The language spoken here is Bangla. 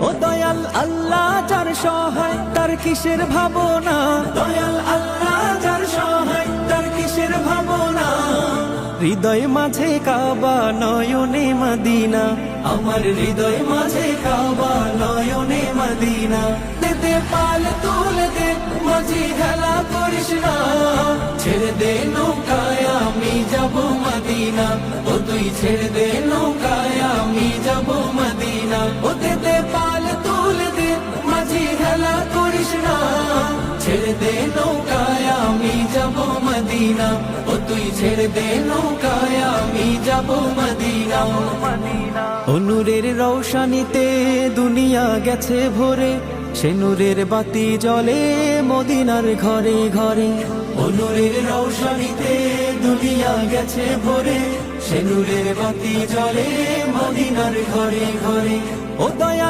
ও দয়াল আল্লাহ যার সহায় তার কিসের ভাবনা, দয়াল আল্লাহ যার সহায় তার কিসের ভাবনা। হৃদয় মাঝে কাবা নয়নে মদিনা, আমার হৃদয় মাঝে কাবা নয়নে মদিনা। দে পাল তুলে দে মাঝি হেলা করিস না, ছেড়ে দে নৌকায় আমি যাব মদিনা। ও তুই ছেড়ে দে নৌকায় আমি যাব মদিনা। ও দে পাল তুলে দে মাঝি হেলা করিস না, ছেড়ে দে নৌকায় আমি যাব মদিনা। ও তুই ছেড়ে দে নৌকায় আমি যাব মদিনা। ও নূরের রৌশনীতে দুনিয়া গেছে ভরে, সে নূরের বাতি জ্বলে মদিনার ঘরে ঘরে। ও নূরের রৌশনীতে দুনিয়া গেছে ভরে, সে নূরের বাতি জ্বলে মদিনার ঘরে ঘরে। ও দয়া